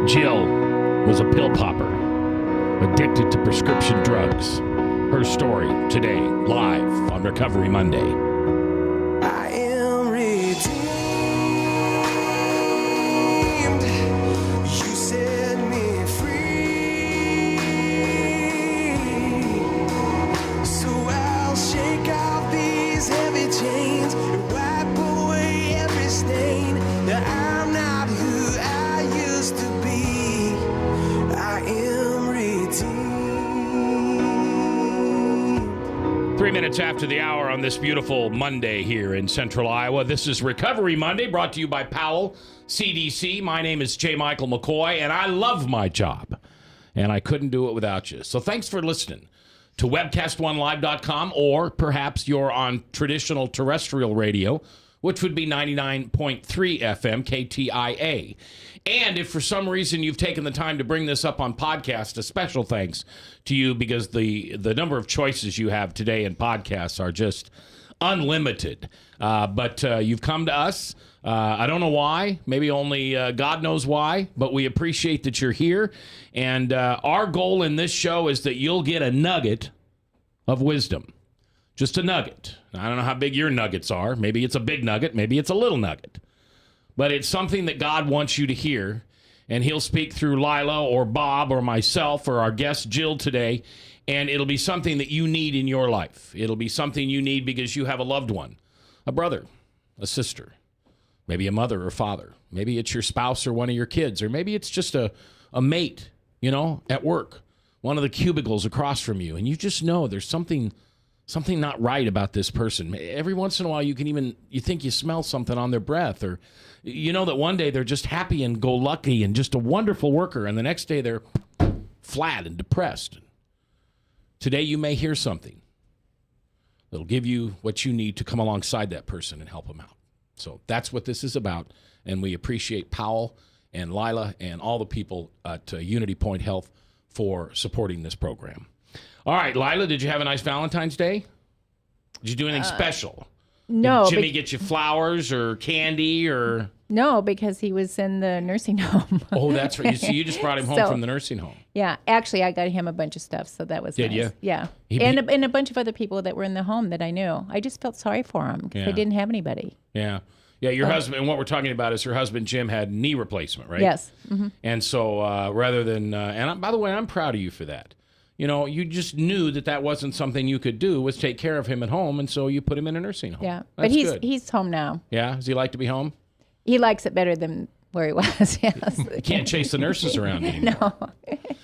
Jill was a pill popper, addicted to prescription drugs. Her story today, live on Recovery Monday. I am redeemed. You set me free. So I'll shake off these heavy chains and wipe away every stain. That I'm not who I used to be. I am redeemed. 3 minutes after the hour on this beautiful Monday here in Central Iowa. This is Recovery Monday, brought to you by Powell CDC. My name is J. Michael McCoy, and I love my job, and I couldn't do it without you. So thanks for listening to webcast1live.com, or perhaps you're on traditional terrestrial radio, which would be 99.3 FM KTIA. And if for some reason you've taken the time to bring this up on podcast, a special thanks to you, because the number of choices you have today in podcasts are just unlimited. But you've come to us. I don't know why. Maybe only God knows why. But we appreciate that you're here. And our goal in this show is that you'll get a nugget of wisdom. Just a nugget. I don't know how big your nuggets are. Maybe it's a big nugget. Maybe it's a little nugget. But it's something that God wants you to hear. And he'll speak through Lila or Bob or myself or our guest Jill today. And it'll be something that you need in your life. It'll be something you need because you have a loved one, a brother, a sister, maybe a mother or father. Maybe it's your spouse or one of your kids. Or maybe it's just a mate, at work, one of the cubicles across from you. And you just know there's something not right about this person. Every once in a while, you think you smell something on their breath, or you know that one day they're just happy and go lucky and just a wonderful worker, and the next day they're flat and depressed. Today you may hear something that'll give you what you need to come alongside that person and help them out. So that's what this is about, and we appreciate Powell and Lila and all the people at Unity Point Health for supporting this program. All right, Lila, did you have a nice Valentine's Day? Did you do anything special? No. Did Jimmy get you flowers or candy or? No, because he was in the nursing home. Oh, that's right. So you just brought him home from the nursing home. Yeah, actually, I got him a bunch of stuff, so that was nice. Did you? Yeah, and a bunch of other people that were in the home that I knew. I just felt sorry for him because they didn't have anybody. Yeah. Yeah, your husband, and what we're talking about is her husband, Jim, had knee replacement, right? Yes. Mm-hmm. And so rather than, by the way, I'm proud of you for that. You just knew that wasn't something you could do, was take care of him at home, and so you put him in a nursing home. Yeah, That's but good. he's home now. Yeah? Does he like to be home? He likes it better than where he was, yes. You can't chase the nurses around anymore.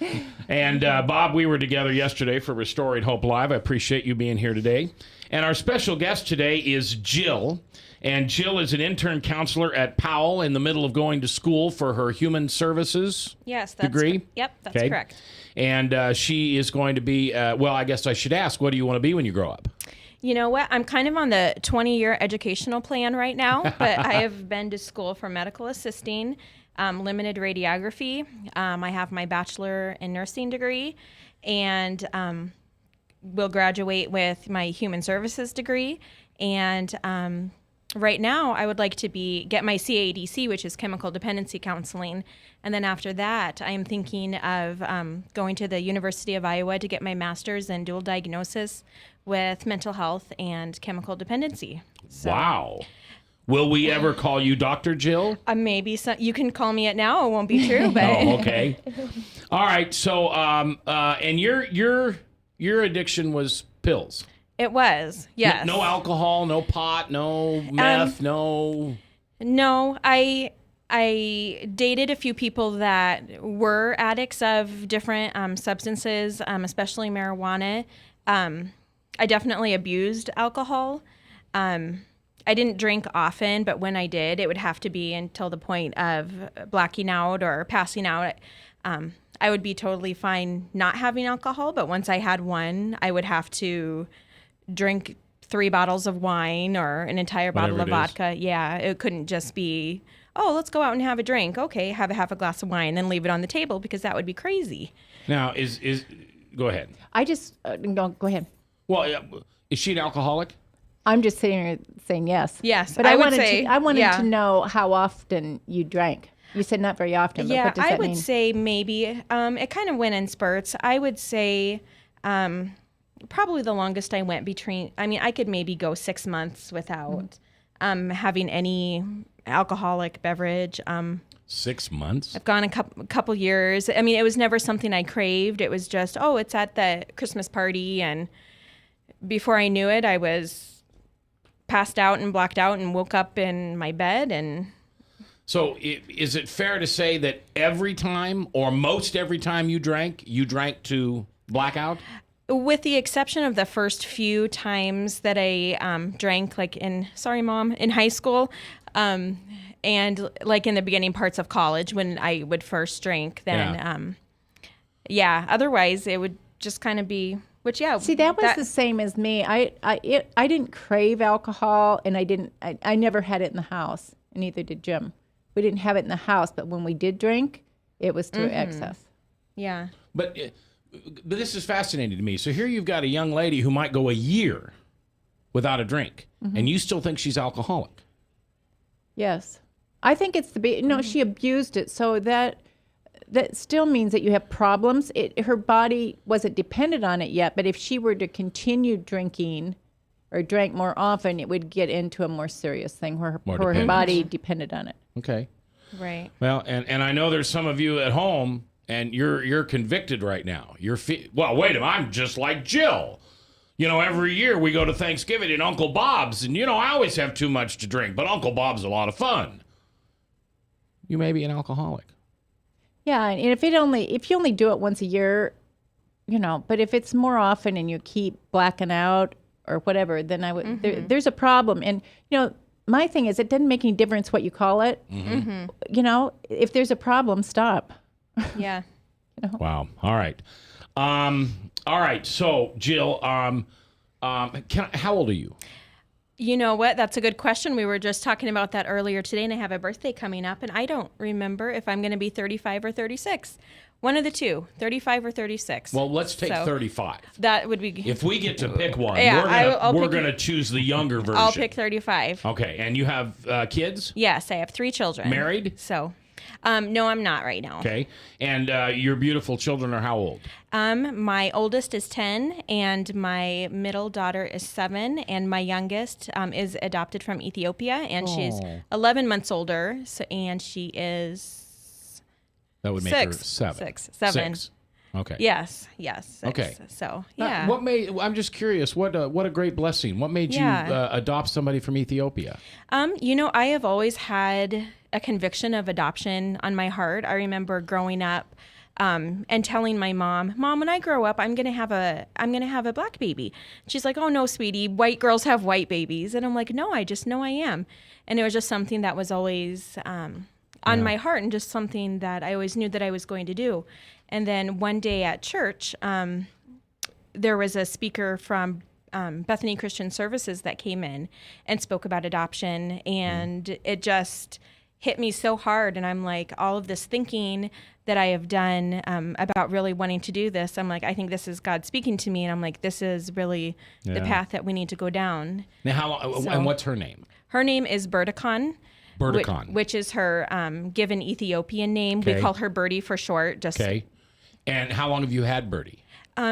No. And Bob, we were together yesterday for Restoring Hope Live. I appreciate you being here today. And our special guest today is Jill. And Jill is an intern counselor at Powell, in the middle of going to school for her human services degree. Yep, that's correct. And she is going to be, I guess I should ask, what do you want to be when you grow up? You know what? I'm kind of on the 20-year educational plan right now, but I have been to school for medical assisting, limited radiography. I have my bachelor in nursing degree, and will graduate with my human services degree. And right now, I would like to get my CADC, which is chemical dependency counseling. And then after that, I am thinking of going to the University of Iowa to get my master's in dual diagnosis with mental health and chemical dependency. So, wow. Will we ever call you Dr. Jill? Maybe you can call me it now. It won't be true, but Oh, okay. All right. So, and your addiction was pills. It was, yes. No alcohol, no pot, no meth, no. No, I dated a few people that were addicts of different substances, especially marijuana. I definitely abused alcohol. I didn't drink often, but when I did, it would have to be until the point of blacking out or passing out. I would be totally fine not having alcohol, but once I had one, I would have to drink 3 bottles of wine or an entire bottle of vodka. Yeah, it couldn't just be, oh, let's go out and have a drink. Okay, have a half a glass of wine, then leave it on the table, because that would be crazy. Now, go ahead. I just, no, go ahead. Well, is she an alcoholic? I'm just sitting here saying yes. Yes, but I wanted to know how often you drank. You said not very often, but Yeah, what does I that would mean? say maybe. It kind of went in spurts. I would say probably the longest I went between, I mean, I could maybe go 6 months without having any alcoholic beverage. 6 months? I've gone a couple years. I mean, it was never something I craved. It was just, oh, it's at the Christmas party. And before I knew it, I was passed out and blacked out and woke up in my bed. And So is it fair to say that every time or most every time you drank to blackout? with the exception of the first few times that I drank, like in high school, and like in the beginning parts of college when I would first drink, then otherwise it would just kind of be, which See, that was the same as me. I didn't crave alcohol, and I never had it in the house, and neither did Jim. We didn't have it in the house, but when we did drink, it was to excess. yeah. But this is fascinating to me. So here you've got a young lady who might go a year without a drink, and you still think she's alcoholic. Yes, I think it's she abused it, so that still means that you have problems. Her body wasn't dependent on it yet, but if she were to continue drinking or drank more often, it would get into a more serious thing where her dependence. body depended on it. Okay. Right. Well, and I know there's some of you at home, and you're convicted right now. Well, wait a minute, I'm just like Jill. You know, every year we go to Thanksgiving at Uncle Bob's, and I always have too much to drink, but Uncle Bob's a lot of fun. You may be an alcoholic. Yeah, and if you only do it once a year, but if it's more often and you keep blacking out or whatever, then I would. There's a problem, and my thing is, it doesn't make any difference what you call it. If there's a problem, stop. Yeah. Wow. All right. All right. So, Jill, how old are you? You know what? That's a good question. We were just talking about that earlier today, and I have a birthday coming up, and I don't remember if I'm going to be 35 or 36. One of the two, 35 or 36. Well, let's take 35. That would be. If we get to pick one, Yeah, we're gonna choose the younger version. I'll pick 35. Okay, and you have kids? Yes, I have 3 children. Married? So, no, I'm not right now. Okay, and your beautiful children are how old? My oldest is 10, and my middle daughter is 7, and my youngest is adopted from Ethiopia, and she's 11 months older, and she is. That would make her 7. 7. 6. Okay. Yes. 6. Okay. So, yeah. I'm just curious. What a great blessing. What made you adopt somebody from Ethiopia? I have always had a conviction of adoption on my heart. I remember growing up and telling my mom, when I grow up, I'm gonna have a black baby. She's like, oh no, sweetie, white girls have white babies, and I'm like, no, I just know I am, and it was just something that was always on my heart, and just something that I always knew that I was going to do. And then one day at church, there was a speaker from Bethany Christian Services that came in and spoke about adoption, and it just hit me so hard. And I'm like, all of this thinking that I have done about really wanting to do this, I'm like, I think this is God speaking to me, and I'm like, this is really the path that we need to go down. Now, and what's her name? Her name is Bertakan. Which is her given Ethiopian name. Okay. We call her Birdie for short. Okay. And how long have you had Birdie?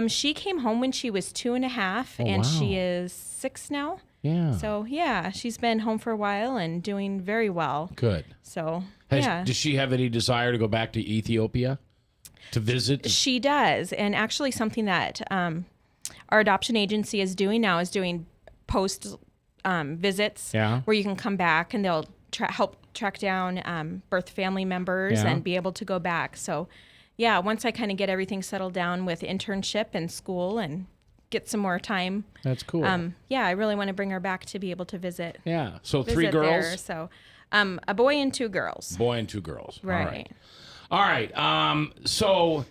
She came home when she was 2.5, and she is 6 now. Yeah. So, yeah, she's been home for a while and doing very well. Good. So, Does she have any desire to go back to Ethiopia to visit? She does. And actually something that our adoption agency is doing now is doing post visits where you can come back and they'll help track down birth family members and be able to go back. So, yeah, once I kind of get everything settled down with internship and school and get some more time. That's cool. I really want to bring her back to be able to visit. Yeah. So 3 visit girls? There. So, a boy and 2 girls. Boy and 2 girls. Right. All right. So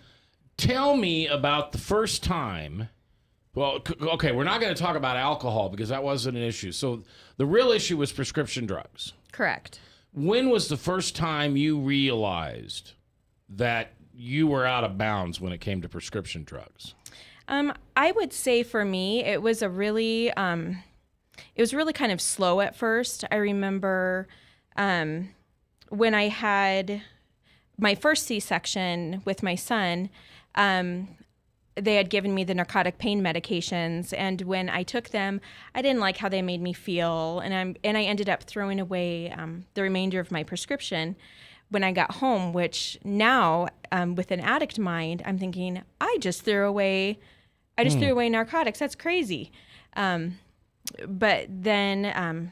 tell me about the first time. Well, okay, we're not going to talk about alcohol because that wasn't an issue. So the real issue was prescription drugs. Correct. When was the first time you realized that you were out of bounds when it came to prescription drugs? I would say for me, it was really kind of slow at first. I remember when I had my first C-section with my son, they had given me the narcotic pain medications, and when I took them, I didn't like how they made me feel, and I ended up throwing away the remainder of my prescription when I got home. Which now, with an addict mind, I'm thinking I just threw away narcotics. That's crazy. But then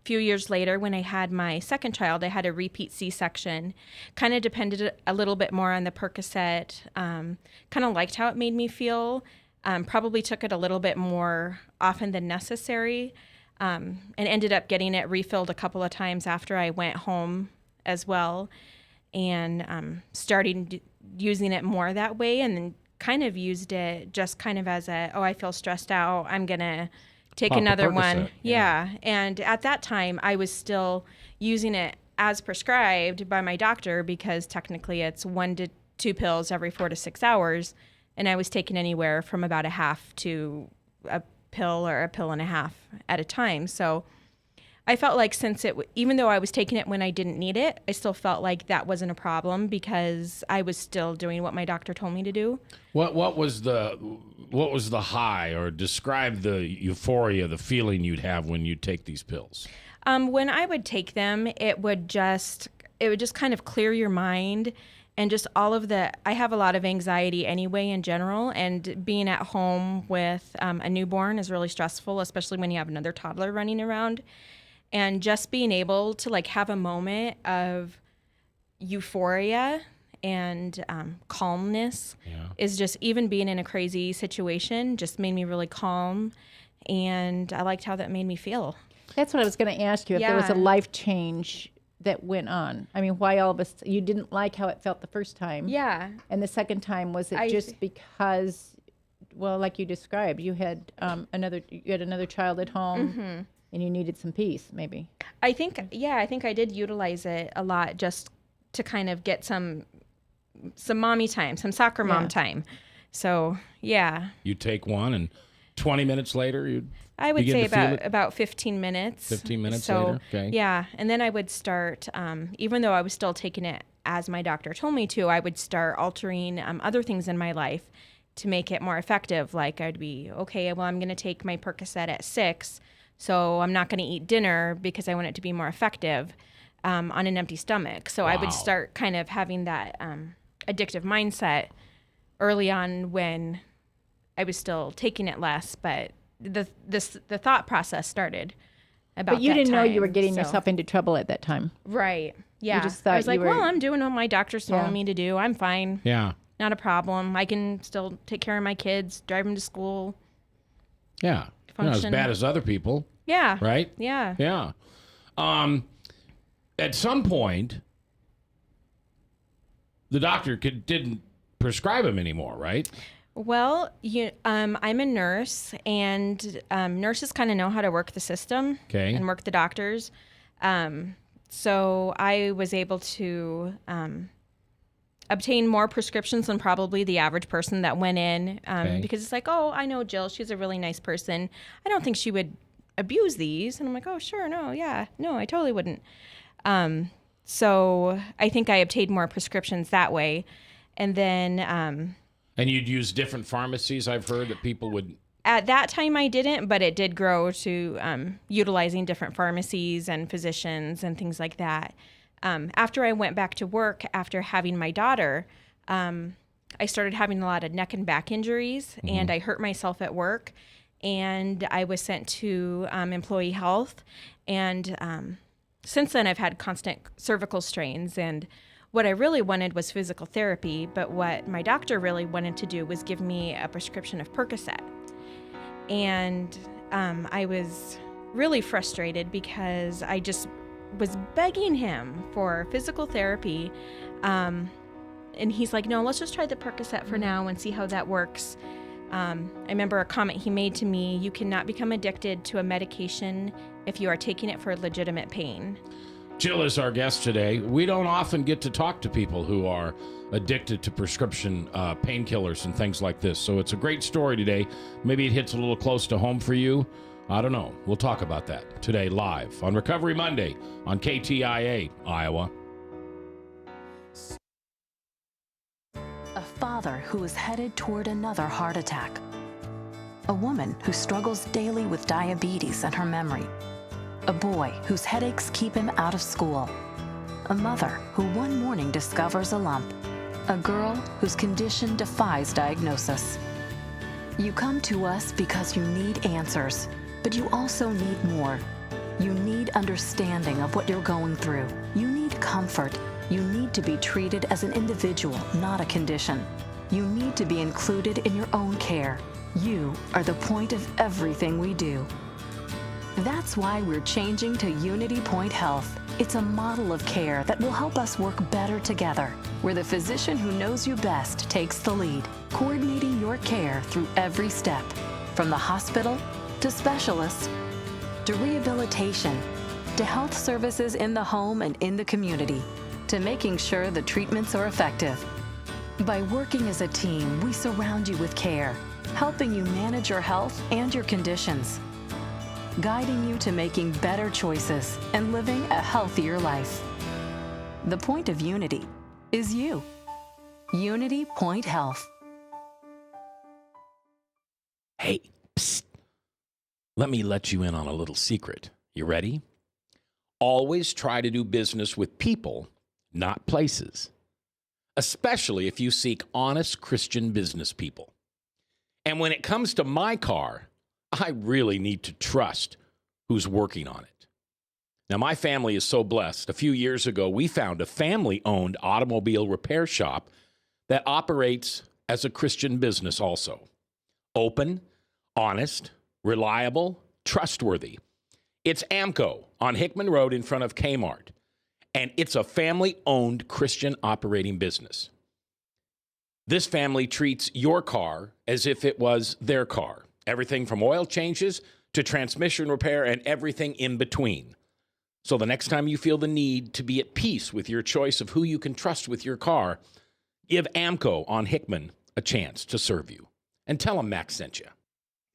few years later, when I had my second child, I had a repeat C-section. Kind of depended a little bit more on the Percocet. Kind of liked how it made me feel. Probably took it a little bit more often than necessary, and ended up getting it refilled a couple of times after I went home as well, and starting using it more that way, and then kind of used it just kind of as I feel stressed out, I'm gonna take Pop a another Percocet, one. yeah. And at that time, I was still using it as prescribed by my doctor, because technically it's 1 to 2 pills every 4 to 6 hours. And I was taking anywhere from about a half to a pill or a pill and a half at a time. So I felt like even though I was taking it when I didn't need it, I still felt like that wasn't a problem, because I was still doing what my doctor told me to do. What was the high, or describe the euphoria, the feeling you'd have when you take these pills? When I would take them, it would just kind of clear your mind, and just I have a lot of anxiety anyway in general, and being at home with a newborn is really stressful, especially when you have another toddler running around. And just being able to like have a moment of euphoria and calmness is just, even being in a crazy situation, just made me really calm. And I liked how that made me feel. That's what I was going to ask you, if there was a Yeah. life change that went on. I mean, why all of us, you didn't like how it felt the first time. Yeah. And the second time, was it just because, well, like you described, you had another child at home, and you needed some peace, maybe? I think I did utilize it a lot, just to kind of get some mommy time, some soccer mom time. So, yeah. You take one, and 20 minutes later, you'd I would begin say to feel it? about 15 minutes. 15 minutes so, later? Okay. Yeah. And then I would start, even though I was still taking it as my doctor told me to, I would start altering other things in my life to make it more effective. Like I'd be, okay, well, I'm going to take my Percocet at 6, so I'm not going to eat dinner because I want it to be more effective on an empty stomach. So I Wow. would start kind of having that addictive mindset early on when I was still taking it less, but the thought process started about But you that didn't know you time, were getting so- yourself into trouble at that time. Right. Yeah. just I thought was like, you were- well, I'm doing what my doctor's telling me to do. I'm fine. Yeah. Not a problem. I can still take care of my kids, drive them to school. Yeah. Not as Function. bad as other people, Yeah. right? Yeah. Yeah. At some point, the doctor didn't prescribe him anymore, right? Well, I'm a nurse, and nurses kind of know how to work the system Okay. and work the doctors. So I was able to obtain more prescriptions than probably the average person that went in, Okay. because it's like, oh, I know Jill. She's a really nice person. I don't think she would abuse these. And I'm like, oh, sure. No, yeah. No, I totally wouldn't. So I think I obtained more prescriptions that way. And then And you'd use different pharmacies, I've heard, that people would... at that time I didn't, but it did grow to utilizing different pharmacies and physicians and things like that. After I went back to work after having my daughter, I started having a lot of neck and back injuries, and I hurt myself at work, and I was sent to employee health. And since then, I've had constant cervical strains, and what I really wanted was physical therapy, but what my doctor really wanted to do was give me a prescription of Percocet. And I was really frustrated because I just was begging him for physical therapy. And he's like, no, let's just try the Percocet for now and see how that works. I remember a comment he made to me: you cannot become addicted to a medication if you are taking it for legitimate pain. Jill is our guest today. We don't often get to talk to people who are addicted to prescription painkillers and things like this. So it's a great story today. Maybe it hits a little close to home for you. I don't know. We'll talk about that today live on Recovery Monday on KTIA, Iowa. So mother who is headed toward another heart attack. A woman who struggles daily with diabetes and her memory. A boy whose headaches keep him out of school. A mother who one morning discovers a lump. A girl whose condition defies diagnosis. You come to us because you need answers, but you also need more. You need understanding of what you're going through. You need comfort. You need to be treated as an individual, not a condition. You need to be included in your own care. You are the point of everything we do. That's why we're changing to Unity Point Health. It's a model of care that will help us work better together, where the physician who knows you best takes the lead, coordinating your care through every step, from the hospital to specialists to rehabilitation to health services in the home and in the community, to making sure the treatments are effective. By working as a team, we surround you with care, helping you manage your health and your conditions, guiding you to making better choices and living a healthier life. The point of Unity is you. Unity Point Health. Hey, psst. Let me let you in on a little secret. You ready? Always try to do business with people, not places, especially if you seek honest Christian business people. And when it comes to my car, I really need to trust who's working on it. Now, my family is so blessed. A few years ago, we found a family-owned automobile repair shop that operates as a Christian business also. Open, honest, reliable, trustworthy. It's AMCO on Hickman Road in front of Kmart, and it's a family-owned Christian operating business. This family treats your car as if it was their car. Everything from oil changes to transmission repair and everything in between. So the next time you feel the need to be at peace with your choice of who you can trust with your car, give AMCO on Hickman a chance to serve you. And tell them Max sent you.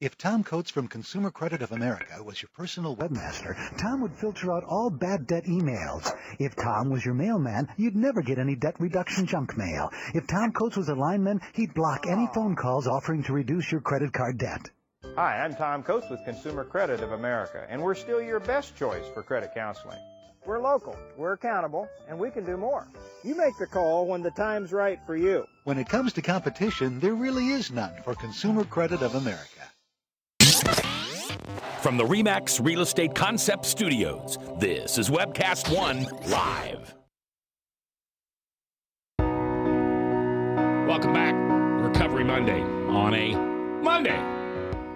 If Tom Coates from Consumer Credit of America was your personal webmaster, Tom would filter out all bad debt emails. If Tom was your mailman, you'd never get any debt reduction junk mail. If Tom Coates was a lineman, he'd block any phone calls offering to reduce your credit card debt. Hi, I'm Tom Coates with Consumer Credit of America, and we're still your best choice for credit counseling. We're local, we're accountable, and we can do more. You make the call when the time's right for you. When it comes to competition, there really is none for Consumer Credit of America. From the RE/MAX Real Estate Concept Studios, this is Webcast One Live. Welcome back. Recovery Monday on a Monday.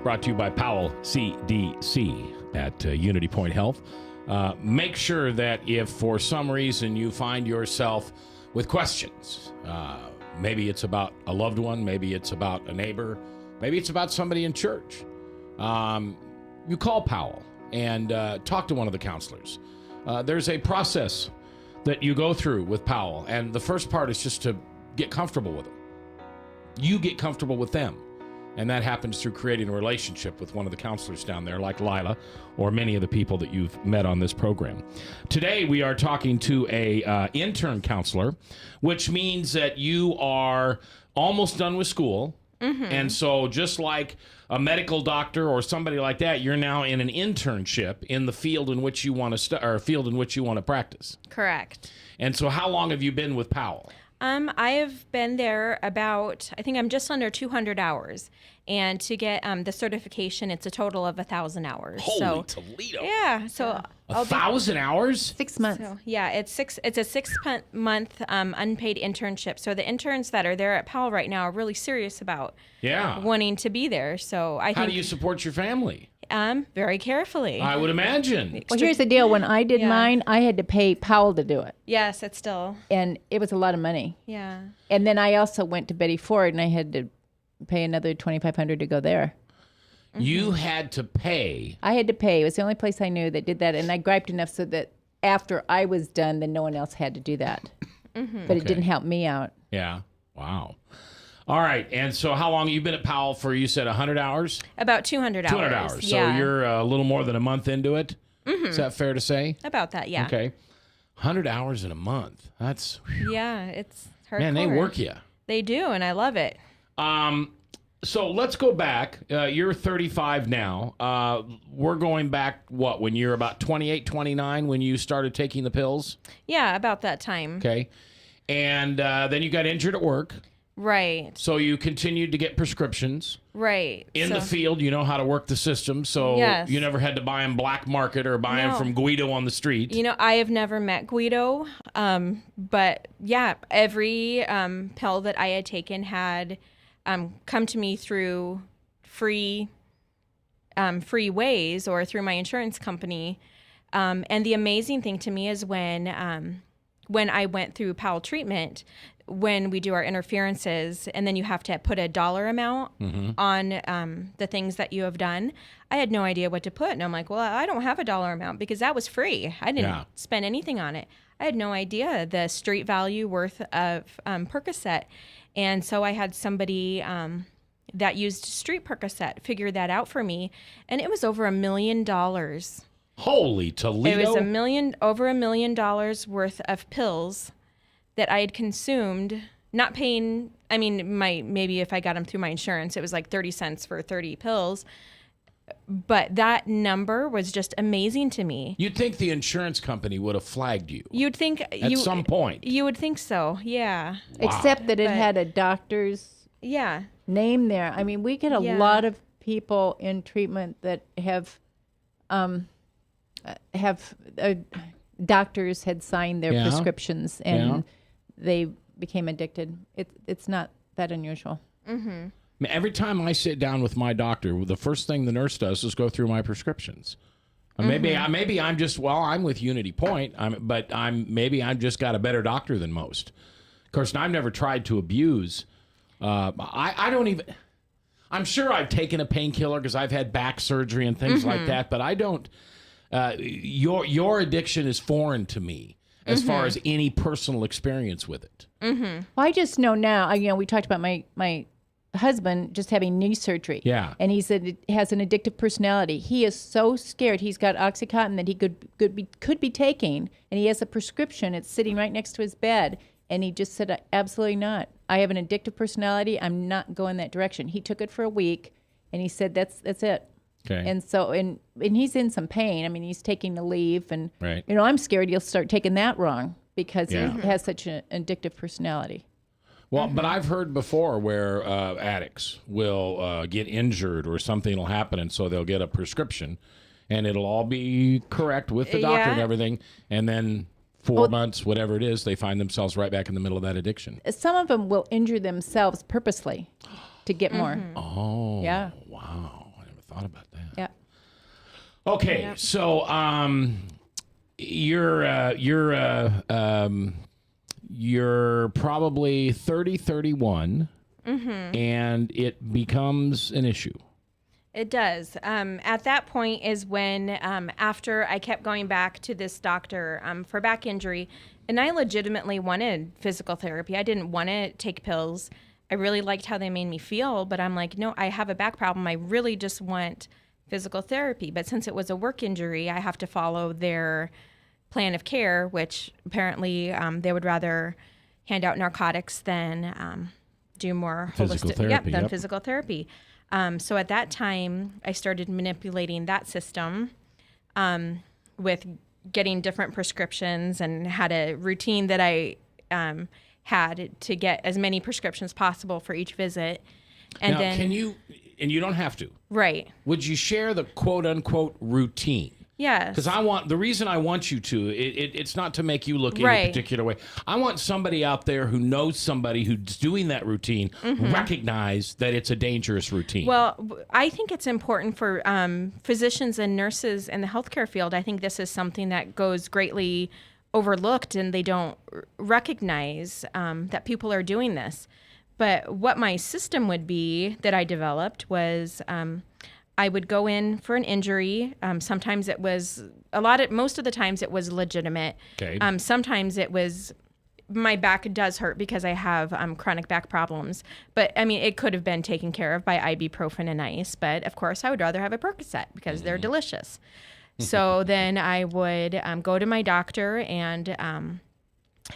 Brought to you by Powell CDC at Unity Point Health. Make sure that if for some reason you find yourself with questions, maybe it's about a loved one, maybe it's about a neighbor, maybe it's about somebody in church, you call Powell and talk to one of the counselors. There's a process that you go through with Powell, and the first part is just to get comfortable with them. You get comfortable with them. And that happens through creating a relationship with one of the counselors down there, like Lila, or many of the people that you've met on this program. Today, we are talking to a intern counselor, which means that you are almost done with school. Mm-hmm. And so just like a medical doctor or somebody like that, you're now in an internship in the field in which you want to or field in which you want to practice. Correct. And so how long have you been with Powell? I have been there about, I think I'm just under 200 hours. And to get the certification, it's a total of 1,000 hours. Holy Toledo. Yeah. So 1,000 hours? 6 months. So, yeah, it's a 6-month unpaid internship. So the interns that are there at Powell right now are really serious about wanting to be there. So I think. How do you support your family? Very carefully. I would imagine. Well, here's the deal. When I did mine, I had to pay Powell to do it. Yes, it's still. And it was a lot of money. Yeah. And then I also went to Betty Ford, and I had to pay another $2,500 to go there. You had to pay. I had to pay. It was the only place I knew that did that. And I griped enough so that after I was done, then no one else had to do that. Mm-hmm. But it didn't help me out. Yeah. Wow. All right. And so how long have you been at Powell for, you said 100 hours? About 200 hours. 200 hours. Yeah. So you're a little more than a month into it? Mm-hmm. Is that fair to say? About that, yeah. Okay. 100 hours in a month. That's... Yeah, it's hardcore. Man, they work you. They do, and I love it. So let's go back. You're 35 now. We're going back, what, when you're about 28, 29 when you started taking the pills? Yeah, about that time. Okay. And then you got injured at work. Right. So you continued to get prescriptions. Right. In the field, you know how to work the system, so Yes. you never had to buy them black market or buy them from Guido on the street. You know, I have never met Guido, but yeah, every pill that I had taken had come to me through free ways or through my insurance company. And the amazing thing to me is when I went through Powell treatment, when we do our interferences, and then you have to put a dollar amount on the things that you have done. I had no idea what to put. And I'm like, well, I don't have a dollar amount because that was free. I didn't spend anything on it. I had no idea the street value worth of Percocet. And so I had somebody that used street Percocet figure that out for me. And it was over $1 million. Holy Toledo. It was over $1 million worth of pills that I had consumed, not paying. I mean, maybe if I got them through my insurance, it was like 30 cents for 30 pills. But that number was just amazing to me. You'd think the insurance company would have flagged you. You'd think at some point. You would think so, yeah. Wow. Except that it had a doctor's name there. I mean, we get a lot of people in treatment that have doctors had signed their prescriptions and they became addicted. It's not that unusual. Mm-hmm. Every time I sit down with my doctor, the first thing the nurse does is go through my prescriptions. Maybe I'm just, I'm with Unity Point, but maybe I'm just got a better doctor than most. Of course, I've never tried to abuse. I don't even. I'm sure I've taken a painkiller because I've had back surgery and things like that, but I don't. Your addiction is foreign to me as far as any personal experience with it. Well, I just know now. We talked about my husband just having knee surgery. Yeah. And he said it has an addictive personality. He is so scared. He's got OxyContin that he could be taking, and he has a prescription. It's sitting right next to his bed. And he just said, absolutely not. I have an addictive personality. I'm not going that direction. He took it for a week, and he said, that's it. Okay. And so, and he's in some pain. I mean, he's taking the leave, and right. I'm scared you'll start taking that wrong because he has such an addictive personality. Well, but I've heard before where addicts will get injured or something will happen, and so they'll get a prescription, and it'll all be correct with the doctor and everything, and then 4 months, whatever it is, they find themselves right back in the middle of that addiction. Some of them will injure themselves purposely to get more. Oh, yeah. Wow. I never thought about that. Yeah. Okay, so you're probably 30, 31, and it becomes an issue. It does. At that point is when, after I kept going back to this doctor for back injury, and I legitimately wanted physical therapy. I didn't want to take pills. I really liked how they made me feel, but I'm like, no, I have a back problem. I really just want physical therapy. But since it was a work injury, I have to follow their plan of care, which apparently they would rather hand out narcotics than do more physical therapy. Physical therapy. So at that time, I started manipulating that system with getting different prescriptions and had a routine that I had to get as many prescriptions possible for each visit. And now, then, can you, and you don't have to. Right. Would you share the quote unquote routine? Yes. Because the reason I want you to, it's not to make you look any particular way. I want somebody out there who knows somebody who's doing that routine recognize that it's a dangerous routine. Well, I think it's important for physicians and nurses in the healthcare field. I think this is something that goes greatly overlooked, and they don't recognize that people are doing this. But what my system would be that I developed was I would go in for an injury. Sometimes it was most of the times it was legitimate. Okay. Sometimes it was, my back does hurt because I have chronic back problems. But I mean, it could have been taken care of by ibuprofen and ice. But of course, I would rather have a Percocet because they're delicious. So then I would go to my doctor and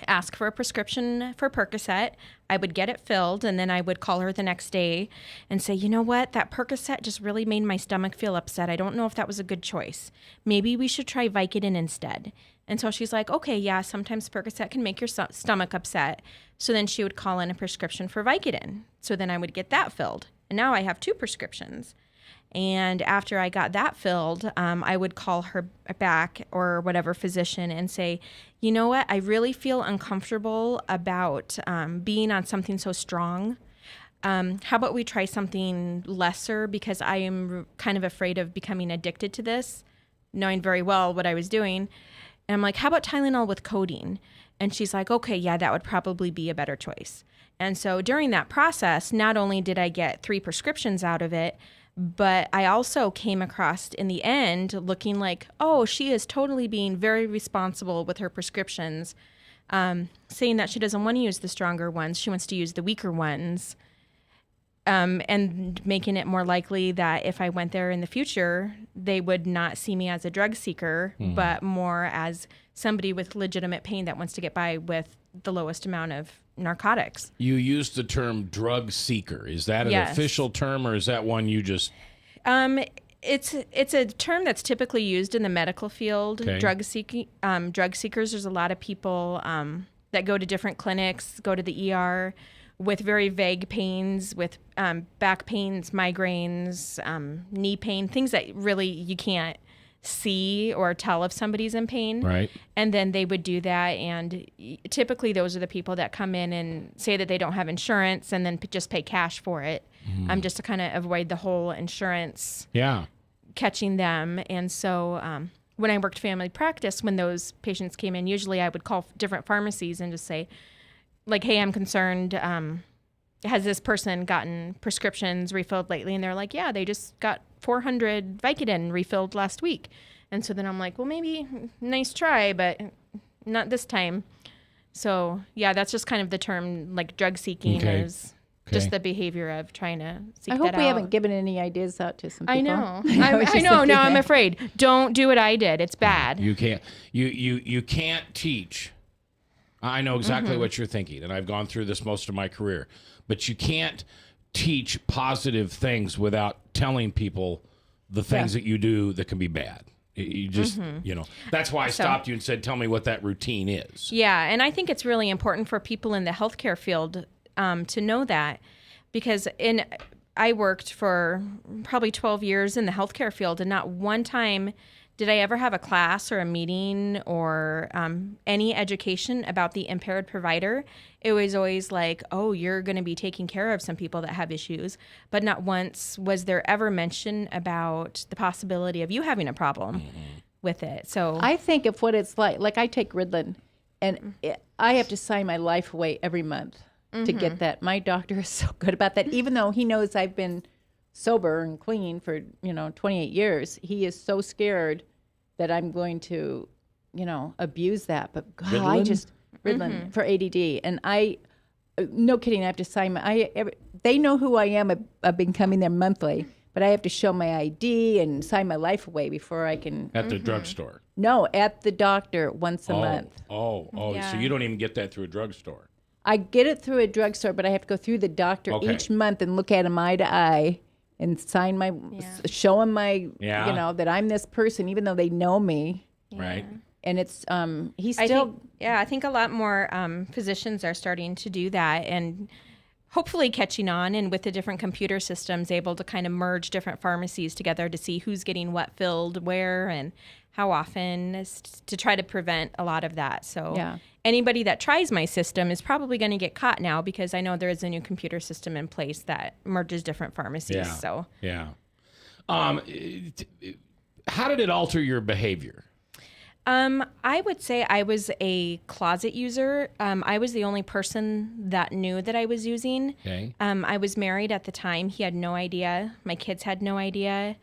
ask for a prescription for Percocet. I would get it filled, and then I would call her the next day and say, you know what, that Percocet just really made my stomach feel upset. I don't know if that was a good choice. Maybe we should try Vicodin instead. And so she's like, okay, yeah, sometimes Percocet can make your stomach upset. So then she would call in a prescription for Vicodin. So then I would get that filled. And now I have 2 prescriptions. And after I got that filled, I would call her back or whatever physician and say, you know what, I really feel uncomfortable about being on something so strong. How about we try something lesser, because I am kind of afraid of becoming addicted to this, knowing very well what I was doing. And I'm like, how about Tylenol with codeine? And she's like, okay, yeah, that would probably be a better choice. And so during that process, not only did I get 3 prescriptions out of it, but I also came across in the end looking like, oh, she is totally being very responsible with her prescriptions, saying that she doesn't want to use the stronger ones. She wants to use the weaker ones, and making it more likely that if I went there in the future, they would not see me as a drug seeker, but more as somebody with legitimate pain that wants to get by with the lowest amount of narcotics. You used the term drug seeker. Is that an official term, or is that one you just... It's a term that's typically used in the medical field. Okay. Drug seekers. There's a lot of people that go to different clinics, go to the ER with very vague pains, with back pains, migraines, knee pain, things that really you can't see or tell if somebody's in pain. Right. And then they would do that, and typically those are the people that come in and say that they don't have insurance and then just pay cash for it, just to kind of avoid the whole insurance catching them. And so when I worked family practice, when those patients came in, usually I would call different pharmacies and just say, like, hey, I'm concerned, has this person gotten prescriptions refilled lately? And they're like, yeah, they just got 400 Vicodin refilled last week. And so then I'm like, well, maybe nice try, but not this time. So yeah, that's just kind of the term, like drug seeking is just the behavior of trying to seek that out. I hope we haven't given any ideas out to some people. I know. I know. Now I'm afraid. Don't do what I did. It's bad. You can't. You can't teach. I know exactly what you're thinking, and I've gone through this most of my career. But you can't teach positive things without telling people the things that you do that can be bad. You just, that's why I stopped you and said, tell me what that routine is. Yeah, and I think it's really important for people in the healthcare field to know that, because I worked for probably 12 years in the healthcare field, and not one time did I ever have a class or a meeting or any education about the impaired provider. It was always like, oh, you're going to be taking care of some people that have issues. But not once was there ever mention about the possibility of you having a problem with it. So I think of what it's like I take Ritalin, and I have to sign my life away every month to get that. My doctor is so good about that. Even though he knows I've been sober and clean for 28 years, he is so scared that I'm going to abuse that. But God, Ritalin? I just Ritalin for ADD, and I no kidding, I have to sign they know who I am. I've been coming there monthly, but I have to show my ID and sign my life away before I can. At the drugstore. No, at the doctor once a month. So you don't even get that through a drugstore. I get it through a drugstore, but I have to go through the doctor each month and look at him eye to eye and sign show him my, that I'm this person, even though they know me. Right. And it's, he's I still. think a lot more physicians are starting to do that, and hopefully catching on, and with the different computer systems, able to kind of merge different pharmacies together to see who's getting what filled where and how often, to try to prevent a lot of that. So anybody that tries my system is probably going to get caught now, because I know there is a new computer system in place that merges different pharmacies. How did it alter your behavior? I would say I was a closet user. I was the only person that knew that I was using. Okay. I was married at the time. He had no idea. My kids had no idea.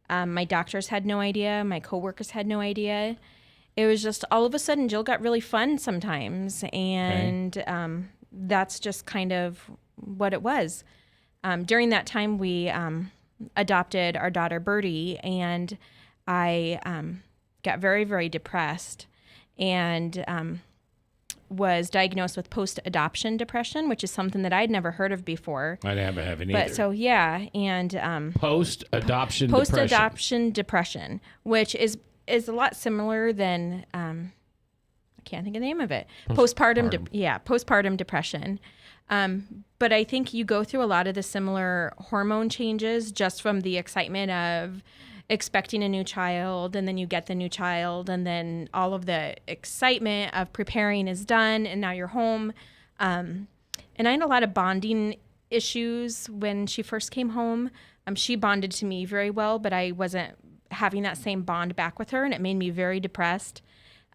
My doctors had no idea. My coworkers had no idea. It was just all of a sudden, Jill got really fun sometimes. And that's just kind of what it was. During that time, we adopted our daughter, Birdie, and I got very, very depressed. And was diagnosed with post-adoption depression, which is something that I'd never heard of before. I haven't either. But so yeah, and post-adoption depression, which is a lot similar than I can't think of the name of it. Postpartum depression. But I think you go through a lot of the similar hormone changes just from the excitement of expecting a new child, and then you get the new child, and then all of the excitement of preparing is done, and now you're home. And I had a lot of bonding issues when she first came home. She bonded to me very well, but I wasn't having that same bond back with her, and it made me very depressed.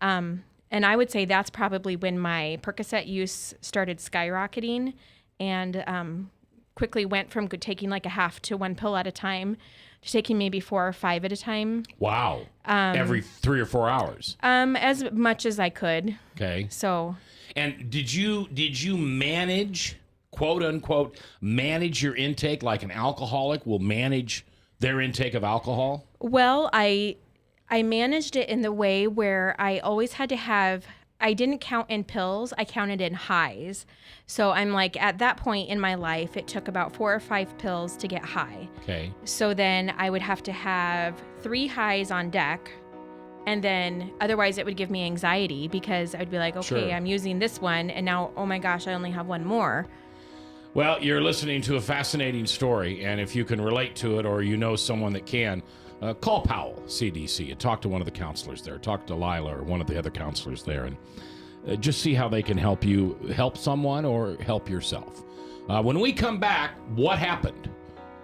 And I would say that's probably when my Percocet use started skyrocketing, and quickly went from taking like a half to one pill at a time to taking maybe 4 or 5 at a time. Wow. Every 3 or 4 hours. As much as I could. Okay. So. And did you manage, quote unquote, manage your intake like an alcoholic will manage their intake of alcohol? Well, I managed it in the way where I always had to have, I didn't count in pills, I counted in highs. So I'm like, at that point in my life, it took about 4 or 5 pills to get high. Okay. So then I would have to have 3 highs on deck. And then otherwise it would give me anxiety because I'd be like, okay, Sure. I'm using this one. And now, oh my gosh, I only have one more. Well, you're listening to a fascinating story. And if you can relate to it or you know someone that can, call Powell, CDC, and talk to one of the counselors there. Talk to Lila or one of the other counselors there, and just see how they can help you help someone or help yourself. When we come back, what happened?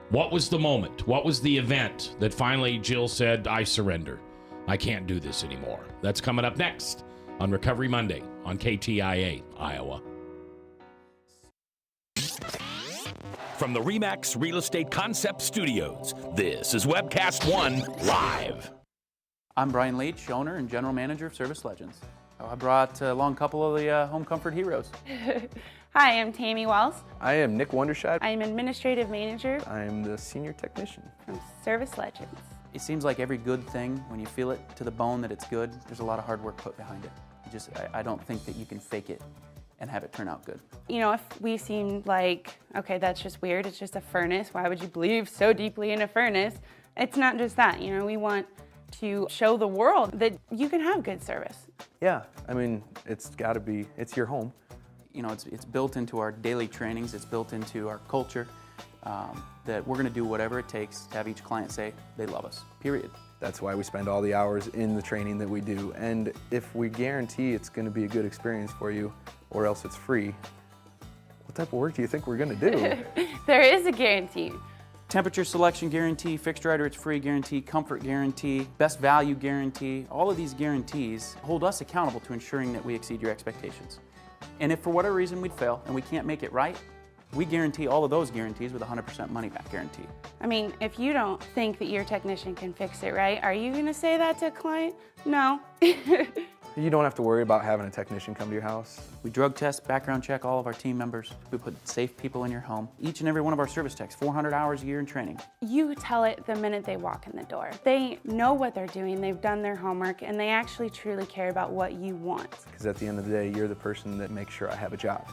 What was the moment? What was the event that finally Jill said, I surrender? I can't do this anymore. That's coming up next on Recovery Monday on KTIA, Iowa. From the RE/MAX Real Estate Concept Studios, this is Webcast One Live. I'm Brian Leach, owner and general manager of Service Legends. I brought along a couple of the home comfort heroes. Hi, I'm Tammy Wells. I am Nick Wondershad. I'm administrative manager I'm the senior technician from Service Legends. It seems like every good thing, when you feel it to the bone that it's good, there's a lot of hard work put behind it. I don't think that you can fake it and have it turn out good. You know, if we seem like, okay, that's just weird, it's just a furnace, why would you believe so deeply in a furnace? It's not just that, you know, we want to show the world that you can have good service. Yeah, I mean, it's gotta be, it's your home. You know, it's built into our daily trainings, it's built into our culture, that we're gonna do whatever it takes to have each client say they love us, period. That's why we spend all the hours in the training that we do. And if we guarantee it's gonna be a good experience for you, or else it's free, what type of work do you think we're gonna do? There is a guarantee. Temperature selection guarantee, fixed right or it's free guarantee, comfort guarantee, best value guarantee. All of these guarantees hold us accountable to ensuring that we exceed your expectations. And if for whatever reason we'd fail and we can't make it right, we guarantee all of those guarantees with a 100% money back guarantee. I mean, if you don't think that your technician can fix it right, are you gonna say that to a client? No. You don't have to worry about having a technician come to your house. We drug test, background check all of our team members. We put safe people in your home. Each and every one of our service techs, 400 hours a year in training. You tell it the minute they walk in the door. They know what they're doing, they've done their homework, and they actually truly care about what you want. Because at the end of the day, you're the person that makes sure I have a job.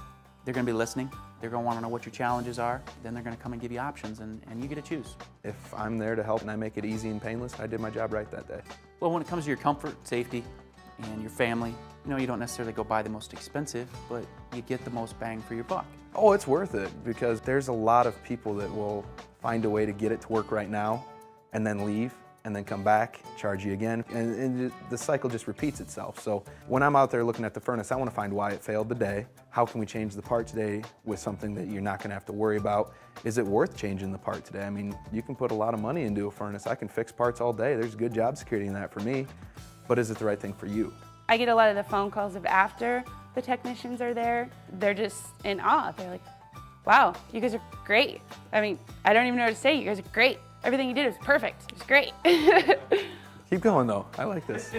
They're gonna be listening. They're gonna wanna know what your challenges are. Then they're gonna come and give you options, and you get to choose. If I'm there to help and I make it easy and painless, I did my job right that day. Well, when it comes to your comfort, safety, and your family, you know, you don't necessarily go buy the most expensive, but you get the most bang for your buck. Oh, it's worth it, because there's a lot of people that will find a way to get it to work right now and then leave and then come back, charge you again, and the cycle just repeats itself. So when I'm out there looking at the furnace, I want to find why it failed today. How can we change the part today with something that you're not going to have to worry about? Is it worth changing the part today? I mean, you can put a lot of money into a furnace. I can fix parts all day. There's good job security in that for me, but is it the right thing for you? I get a lot of the phone calls of after the technicians are there. They're just in awe. They're like, wow, you guys are great. I mean, I don't even know what to say. You guys are great. Everything you did was perfect. It was great. Keep going though, I like this.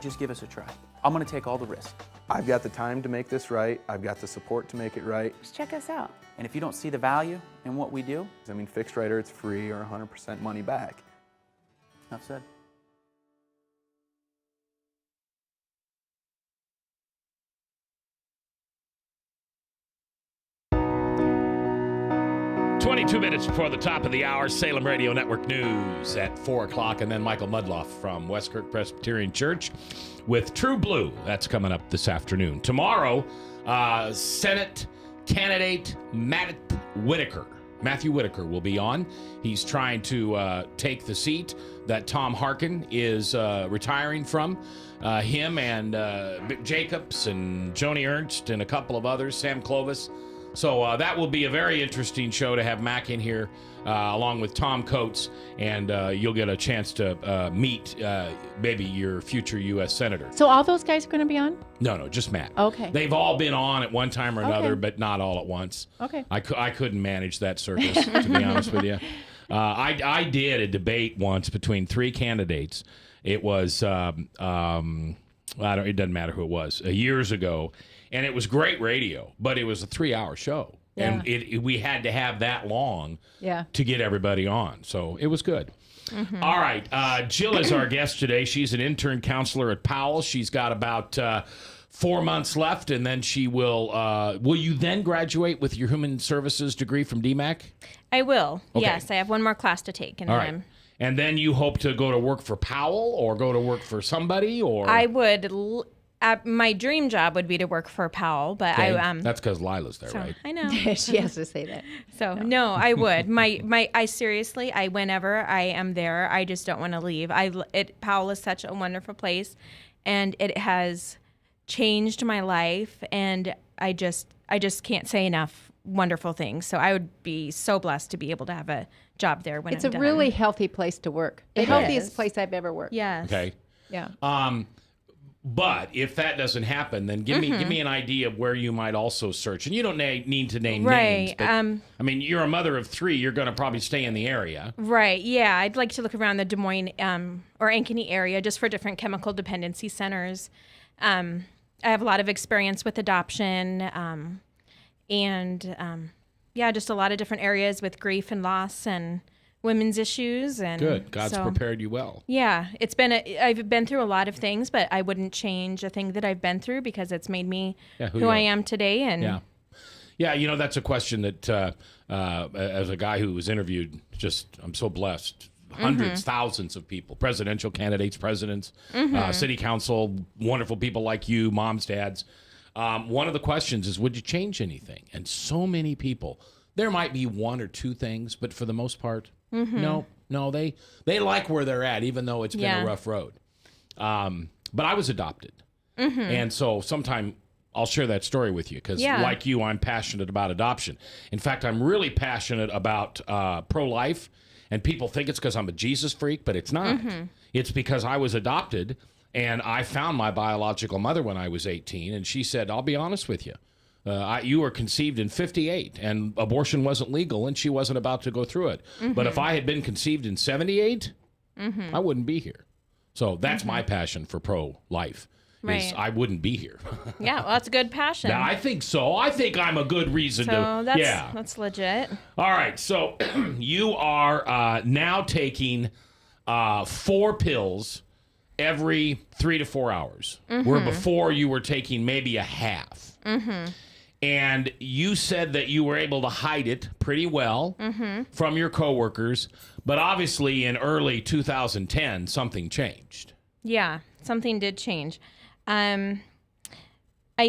Just give us a try. I'm gonna take all the risk. I've got the time to make this right. I've got the support to make it right. Just check us out. And if you don't see the value in what we do, I mean, fixed right or it's free or 100% money back. enough said. 22 minutes before the top of the hour, Salem Radio Network News at 4 o'clock, and then Michael Mudloff from Westkirk Presbyterian Church with True Blue. That's coming up this afternoon. Tomorrow, Senate candidate Matthew Whitaker will be on. He's trying to take the seat that Tom Harkin is retiring from. Him and Jacobs and Joni Ernst and a couple of others, Sam Clovis. So that will be a very interesting show to have Mac in here along with Tom Coates, and you'll get a chance to meet maybe your future U.S. Senator. So all those guys are going to be on? No, just Matt. Okay. They've all been on at one time or another, Okay. but not all at once. Okay. I couldn't manage that circus, to be honest with you. I did a debate once between three candidates. It was, it doesn't matter who it was, years ago. And it was great radio, but it was a 3-hour show. Yeah. And we had to have that long Yeah. to get everybody on. So it was good. All right. Jill is our guest today. She's an intern counselor at Powell. She's got about 4 months left, and then she will you then graduate with your human services degree from DMAC? I will. Okay. Yes, I have one more class to take, and All then right. I'm. And then you hope to go to work for Powell or go to work for somebody, or I would. My dream job would be to work for Powell, but Okay. I That's because Lila's there, so, right? I know. She has to say that. So no, I would. I seriously, whenever I am there, I just don't want to leave. Powell is such a wonderful place, and it has changed my life, and I just can't say enough wonderful things. So I would be so blessed to be able to have a job there when It's I'm a done. really healthy place to work. The It healthiest is. place I've ever worked. Yes. Okay. Yeah. But if that doesn't happen, then give me an idea of where you might also search. And you don't need to name names. Right. But, I mean, you're a mother of 3. You're going to probably stay in the area. Right. Yeah. I'd like to look around the Des Moines or Ankeny area just for different chemical dependency centers. I have a lot of experience with adoption and just a lot of different areas with grief and loss and women's issues. And Good. God's so, prepared you well. Yeah. I've been through a lot of things, but I wouldn't change a thing that I've been through because it's made me who I am today. And Yeah. Yeah, that's a question that as a guy who was interviewed, I'm so blessed. Hundreds, thousands of people, presidential candidates, presidents, city council, wonderful people like you, moms, dads. One of the questions is, would you change anything? And so many people, there might be 1 or 2 things, but for the most part, no, they like where they're at, even though it's been a rough road. But I was adopted. And so sometime I'll share that story with you because like you, I'm passionate about adoption. In fact, I'm really passionate about pro-life. And people think it's because I'm a Jesus freak, but it's not. It's because I was adopted, and I found my biological mother when I was 18, and she said, I'll be honest with you. You were conceived in 58, and abortion wasn't legal, and she wasn't about to go through it. But if I had been conceived in 78, I wouldn't be here. So that's my passion for pro-life. Right. I wouldn't be here. yeah, well, that's a good passion. Now, I think so. I think I'm a good reason so to. That's legit. All right. So you are now taking 4 pills every 3 to 4 hours, where before you were taking maybe a half. And you said that you were able to hide it pretty well from your coworkers, but obviously in early 2010, something changed. Yeah, something did change. I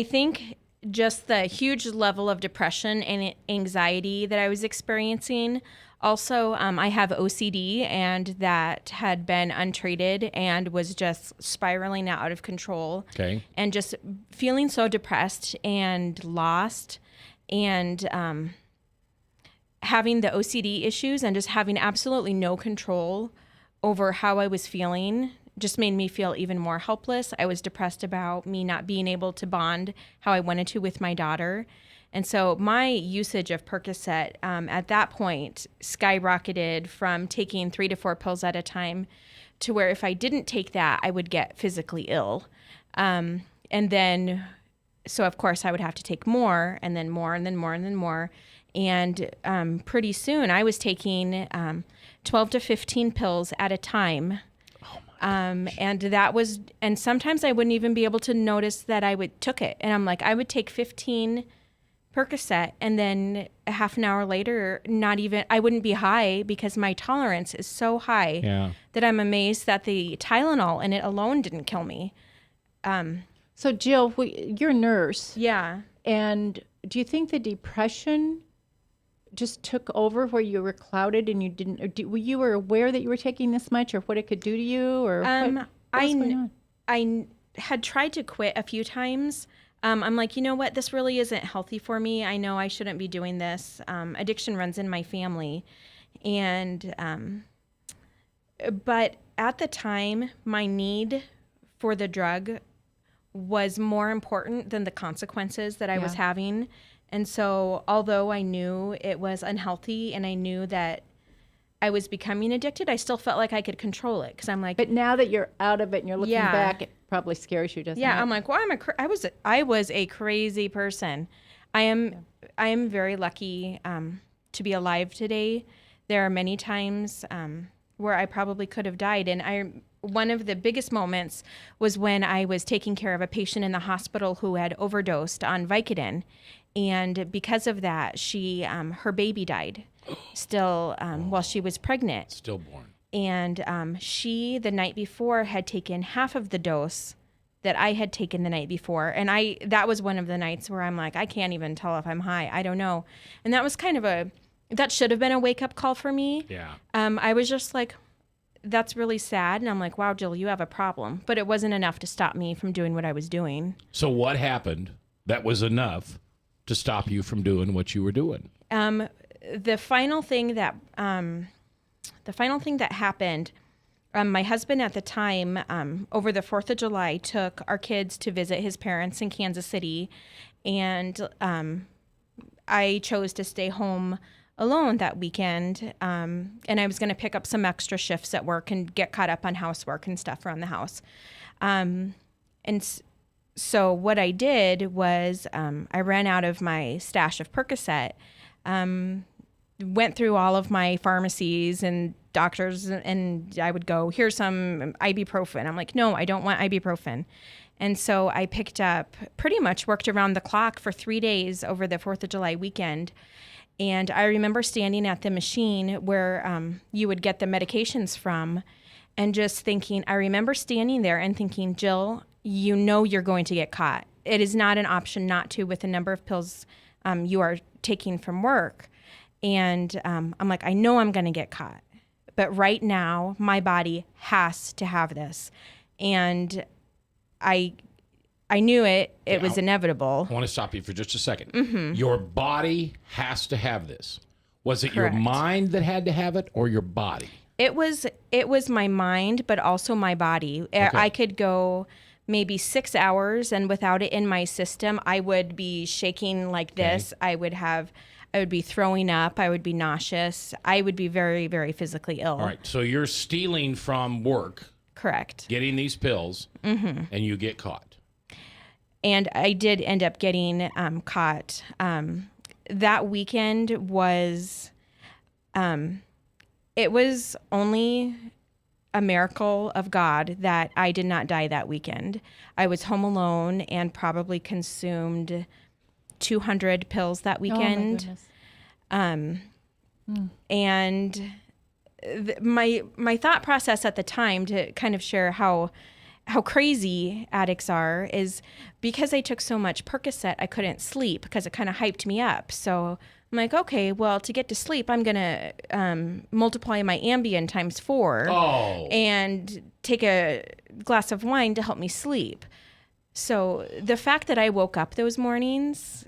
think just the huge level of depression and anxiety that I was experiencing. Also, I have OCD, and that had been untreated and was just spiraling out of control. Okay. And just feeling so depressed and lost, and having the OCD issues and just having absolutely no control over how I was feeling just made me feel even more helpless. I was depressed about me not being able to bond how I wanted to with my daughter. And so my usage of Percocet at that point skyrocketed from taking 3 to 4 pills at a time to where if I didn't take that, I would get physically ill. And then, so of course I would have to take more and then more and then more and then more. And pretty soon I was taking 12 to 15 pills at a time. And that was, and sometimes I wouldn't even be able to notice that I took it. And I'm like, I would take 15 Percocet, and then a half an hour later, I wouldn't be high because my tolerance is so high that I'm amazed that the Tylenol in it alone didn't kill me. So Jill, you're a nurse. Yeah. And do you think the depression just took over where you were clouded and you didn't, or you were aware that you were taking this much or what it could do to you, or what was going on? I had tried to quit a few times. I'm like, you know what? This really isn't healthy for me. I know I shouldn't be doing this. Addiction runs in my family. And, but at the time, my need for the drug was more important than the consequences that I was having. And so although I knew it was unhealthy and I knew that I was becoming addicted, I still felt like I could control it. Because I'm like, but now that you're out of it and you're looking back, it probably scares you, doesn't it? Yeah, I'm like, well, I was a crazy person. I am very lucky to be alive today. There are many times where I probably could have died, and one of the biggest moments was when I was taking care of a patient in the hospital who had overdosed on Vicodin, and because of that, her baby died still while she was pregnant, stillborn. And she, the night before, had taken half of the dose that I had taken the night before. And that was one of the nights where I'm like, I can't even tell if I'm high. I don't know. And that was kind of that should have been a wake-up call for me. Yeah. I was just like, that's really sad. And I'm like, wow, Jill, you have a problem. But it wasn't enough to stop me from doing what I was doing. So what happened that was enough to stop you from doing what you were doing? The final thing that happened, my husband at the time, over the 4th of July, took our kids to visit his parents in Kansas City. And I chose to stay home alone that weekend. And I was going to pick up some extra shifts at work and get caught up on housework and stuff around the house. So what I did was I ran out of my stash of Percocet, went through all of my pharmacies and doctors, and I would go, here's some ibuprofen. I'm like, no, I don't want ibuprofen. And so I picked up, pretty much worked around the clock for 3 days over the 4th of July weekend. And I remember standing at the machine where you would get the medications from and just thinking, I remember standing there and thinking, Jill, you know you're going to get caught. It is not an option not to with the number of pills you are taking from work. And I'm like, I know I'm going to get caught. But right now, my body has to have this. And I knew it was inevitable. I want to stop you for just a second. Mm-hmm. Your body has to have this. Was it Correct. your mind that had to have it or your body? It was my mind, but also my body. Okay. I could go maybe 6 hours, and without it in my system, I would be shaking like this. I would be throwing up. I would be nauseous. I would be very, very physically ill. All right. So you're stealing from work. Correct. Getting these pills, and you get caught. And I did end up getting caught. That weekend was, it was only a miracle of God that I did not die that weekend. I was home alone and probably consumed 200 pills that weekend. Oh, my goodness. And my thought process at the time, to kind of share how crazy addicts are, is because I took so much Percocet, I couldn't sleep because it kind of hyped me up. So I'm like, okay, well, to get to sleep, I'm going to multiply my Ambien times 4 and take a glass of wine to help me sleep. So the fact that I woke up those mornings,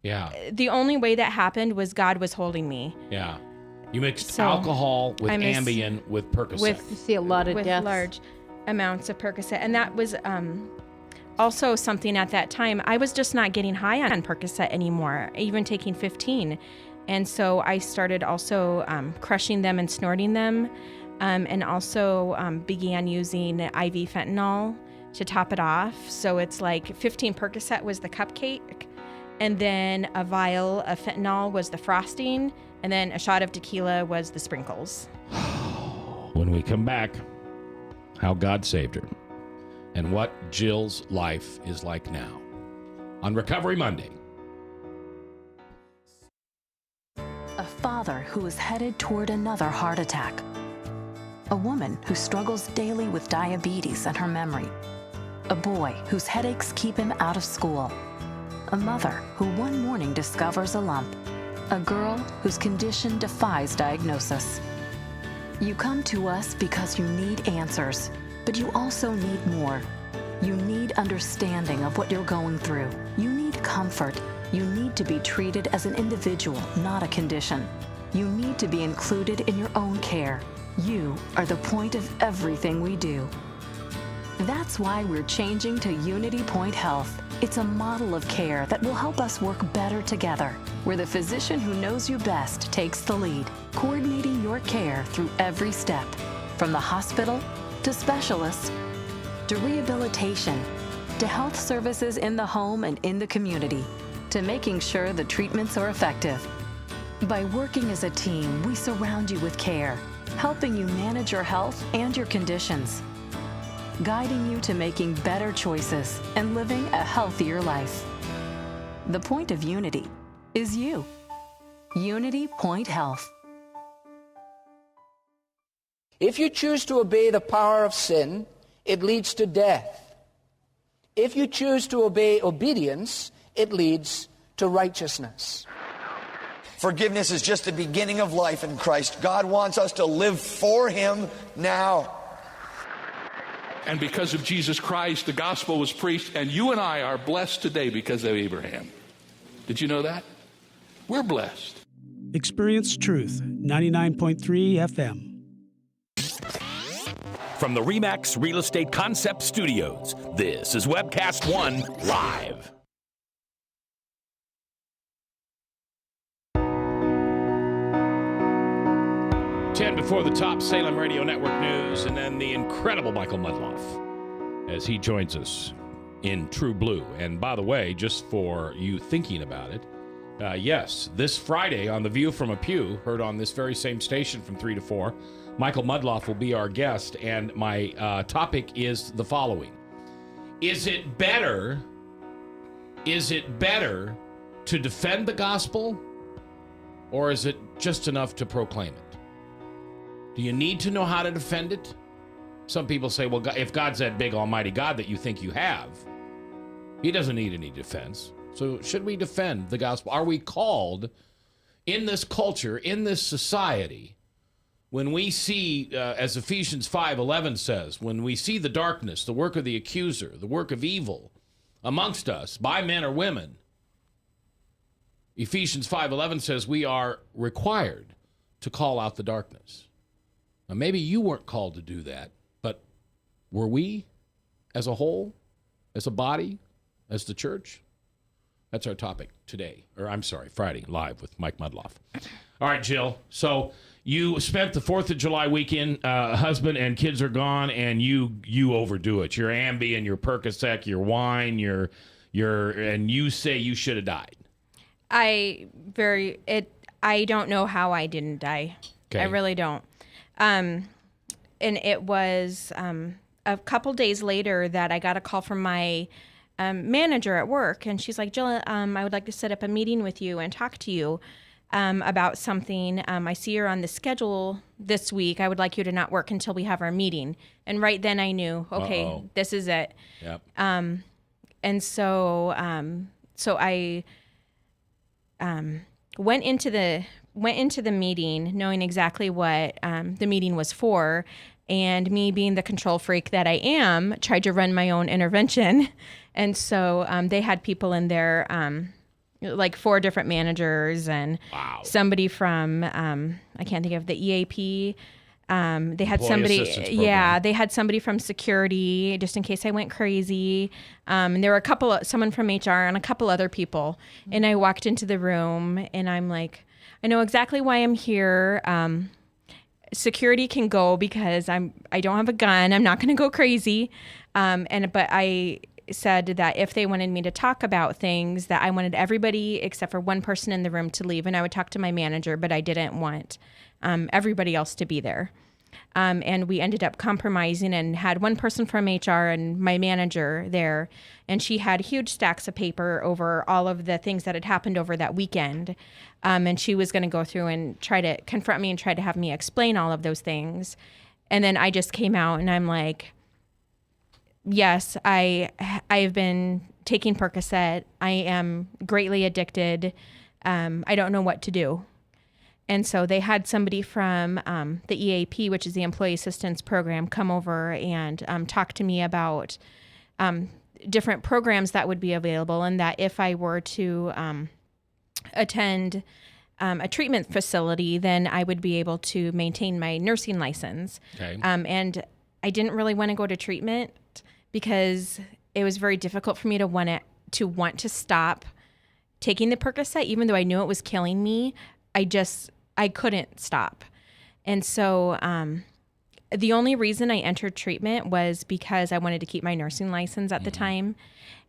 the only way that happened was God was holding me. Yeah. You mixed alcohol with Ambien with Percocet. You see a lot of with deaths. large amounts of Percocet. And that was also something at that time. I was just not getting high on Percocet anymore, even taking 15. And so I started also crushing them and snorting them, and also began using IV fentanyl to top it off. So it's like 15 Percocet was the cupcake, and then a vial of fentanyl was the frosting, and then a shot of tequila was the sprinkles. When we come back, how God saved her and what Jill's life is like now on Recovery Monday. father who is headed toward another heart attack. A woman who struggles daily with diabetes and her memory. A boy whose headaches keep him out of school. A mother who one morning discovers a lump. A girl whose condition defies diagnosis. You come to us because you need answers, but you also need more. You need understanding of what you're going through. You need comfort. You need to be treated as an individual, not a condition. You need to be included in your own care. You are the point of everything we do. That's why we're changing to Unity Point Health. It's a model of care that will help us work better together, where the physician who knows you best takes the lead, coordinating your care through every step, from the hospital to specialists to rehabilitation to health services in the home and in the community, to making sure the treatments are effective. By working as a team, we surround you with care, helping you manage your health and your conditions, guiding you to making better choices and living a healthier life. The point of Unity is you. Unity Point Health. If you choose to obey the power of sin, it leads to death. If you choose to obey obedience, it leads to righteousness. Forgiveness is just the beginning of life in Christ. God wants us to live for Him now. And because of Jesus Christ, the gospel was preached, and you and I are blessed today because of Abraham. Did you know that? We're blessed. Experience Truth, 99.3 FM. From the RE/MAX Real Estate Concept Studios, this is Webcast One Live. Ten before the top, Salem Radio Network News, and then the incredible Michael Mudloff as he joins us in True Blue. And by the way, just for you thinking about it, yes, this Friday on The View from a Pew, heard on this very same station from 3 to 4, Michael Mudloff will be our guest, and my topic is the following. Is it better to defend the gospel, or is it just enough to proclaim it? Do you need to know how to defend it? Some people say, well, if God's that big almighty God that you think you have, He doesn't need any defense. So should we defend the gospel? Are we called in this culture, in this society, when we see, as Ephesians 5:11 says, when we see the darkness, the work of the accuser, the work of evil amongst us by men or women, Ephesians 5:11 says we are required to call out the darkness. Now, maybe you weren't called to do that, but were we as a whole, as a body, as the church? That's our topic today, or I'm sorry, Friday, live with Mike Mudloff. All right, Jill. So you spent the 4th of July weekend, husband and kids are gone, and you overdo it. Your Ambien, your Percocet, your wine, and you say you should have died. I don't know how I didn't die. Okay. I really don't. And it was a couple days later that I got a call from my manager at work, and she's like, Jill, I would like to set up a meeting with you and talk to you about something. I see you're on the schedule this week. I would like you to not work until we have our meeting. And right then I knew, okay, This is it. Yep. And so I went into the meeting knowing exactly what the meeting was for, and me being the control freak that I am, tried to run my own intervention. And so they had people in there, like 4 different managers and somebody from, I can't think of the EAP. They had they had somebody from security just in case I went crazy. And there were someone from HR and a couple other people. And I walked into the room and I'm like, I know exactly why I'm here. Security can go because I don't have a gun. I'm not going to go crazy. But I said that if they wanted me to talk about things, that I wanted everybody except for one person in the room to leave, and I would talk to my manager, but I didn't want everybody else to be there. And we ended up compromising and had one person from HR and my manager there. And she had huge stacks of paper over all of the things that had happened over that weekend. And she was going to go through and try to confront me and try to have me explain all of those things. And then I just came out and I'm like, yes, I've been taking Percocet. I am greatly addicted. I don't know what to do. And so they had somebody from the EAP, which is the Employee Assistance Program, come over and talk to me about different programs that would be available, and that if I were to attend a treatment facility, then I would be able to maintain my nursing license. Okay. And I didn't really want to go to treatment because it was very difficult for me to want to stop taking the Percocet, even though I knew it was killing me. I couldn't stop. And so the only reason I entered treatment was because I wanted to keep my nursing license at the time.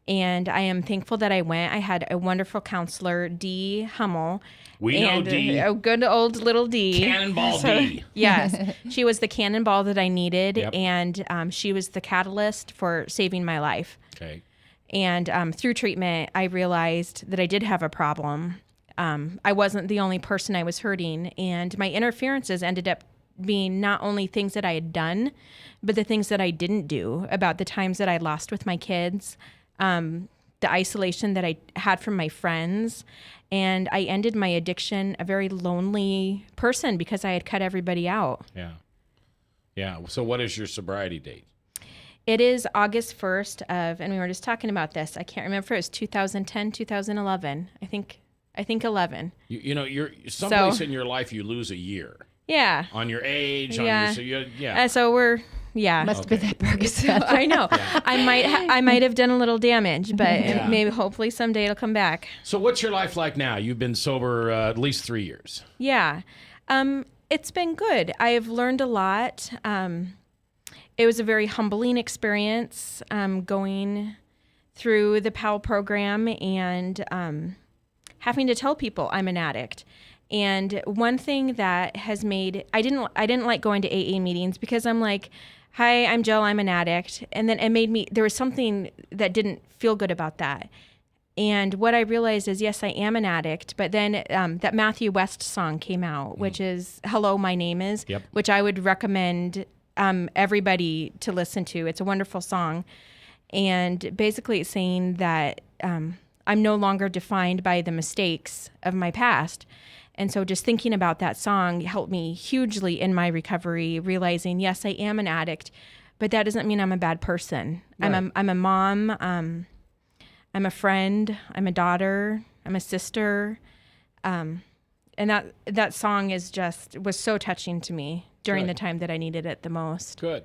And I am thankful that I went. I had a wonderful counselor, Dee Hummel. We know Dee. A good old little Dee. Cannonball Dee. Yes. She was the cannonball that I needed. Yep. And she was the catalyst for saving my life. Okay. And through treatment, I realized that I did have a problem. I wasn't the only person I was hurting. And my interferences ended up being not only things that I had done, but the things that I didn't do, about the times that I lost with my kids, the isolation that I had from my friends. And I ended my addiction a very lonely person because I had cut everybody out. Yeah. Yeah. So what is your sobriety date? It is August 1st and we were just talking about this. I can't remember if it was 2010, 2011. I think 11. You know, you're someplace in your life you lose a year. Yeah. On your age. Yeah. Yeah. So we're. Yeah. Must have been that Percocet. I know. Yeah. I might have done a little damage, but maybe hopefully someday it'll come back. So what's your life like now? You've been sober at least 3 years. Yeah. It's been good. I have learned a lot. It was a very humbling experience going through the POW program and having to tell people I'm an addict. And one thing that has made I didn't like going to AA meetings because I'm like, hi, I'm Jill, I'm an addict. And then it made me, there was something that didn't feel good about that. And what I realized is, yes, I am an addict, but then that Matthew West song came out, which is Hello, My Name Is, which I would recommend everybody to listen to. It's a wonderful song. And basically it's saying that I'm no longer defined by the mistakes of my past. And so just thinking about that song helped me hugely in my recovery, realizing, yes, I am an addict, but that doesn't mean I'm a bad person. Right. I'm a mom, I'm a friend, I'm a daughter, I'm a sister. And that song was so touching to me during the time that I needed it the most. Good.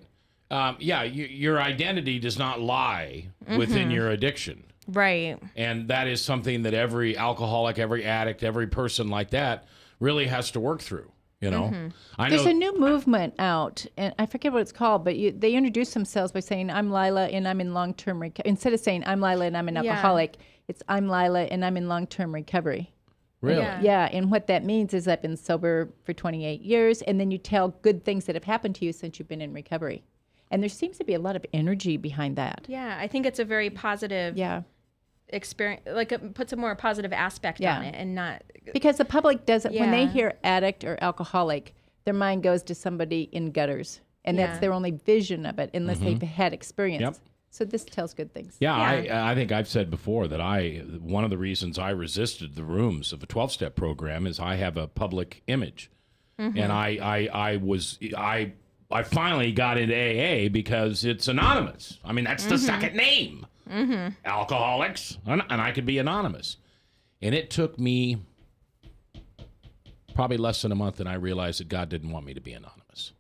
Your identity does not lie within your addiction. Right. And that is something that every alcoholic, every addict, every person like that really has to work through, you know? There's a new movement out, and I forget what it's called, but they introduce themselves by saying, I'm Lila and I'm in long-term recovery. Instead of saying, I'm Lila and I'm an alcoholic, it's I'm Lila and I'm in long-term recovery. Really? Yeah, and what that means is I've been sober for 28 years, and then you tell good things that have happened to you since you've been in recovery. And there seems to be a lot of energy behind that. Yeah, I think it's a very positive experience, like it puts a more positive aspect on it, and not because the public doesn't when they hear addict or alcoholic, their mind goes to somebody in gutters, and that's their only vision of it unless they've had experience. Yep. So this tells good things. I think I've said before that one of the reasons I resisted the rooms of a 12-step program is I have a public image, and I finally got into AA because it's anonymous. I mean, that's the second name. Alcoholics, and I could be anonymous. And it took me probably less than a month, and I realized that God didn't want me to be anonymous.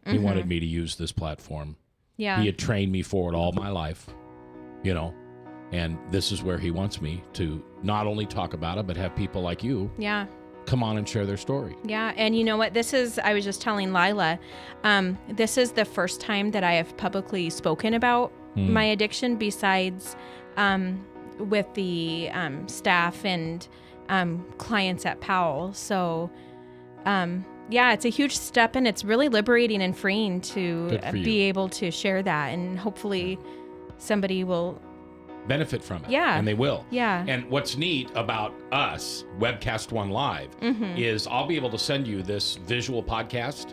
He wanted me to use this platform. Yeah. He had trained me for it all my life, you know, and this is where he wants me to not only talk about it, but have people like you come on and share their story. Yeah, and you know what? I was just telling Lila, this is the first time that I have publicly spoken about my addiction besides with the staff and clients at Powell. So it's a huge step, and it's really liberating and freeing to Good for you. be able to share that, and hopefully somebody will benefit from it. Yeah. And they will. Yeah. And what's neat about us, Webcast One Live, is I'll be able to send you this visual podcast,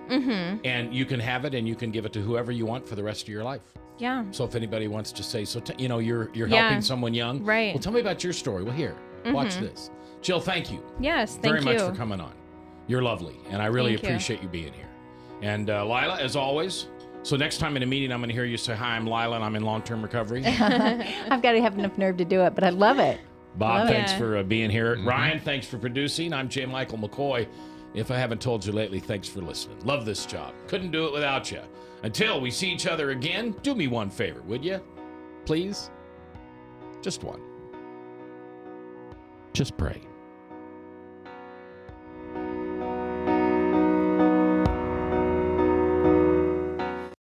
and you can have it and you can give it to whoever you want for the rest of your life. Yeah. So if anybody wants to say, you're Yeah. helping someone young. Right. Well, tell me about your story. Well, here, watch this. Jill, thank you. Yes, thank very you. much for coming on. You're lovely, and I really Thank you. appreciate you being here. And Lila, as always, so next time in a meeting, I'm going to hear you say, "Hi, I'm Lila, and I'm in long-term recovery." I've got to have enough nerve to do it, but I love it. Bob, Love thanks it. for being here. Ryan, thanks for producing. I'm J. Michael McCoy. If I haven't told you lately, thanks for listening. Love this job. Couldn't do it without you. Until we see each other again, do me one favor, would you? Please? Just one. Just pray.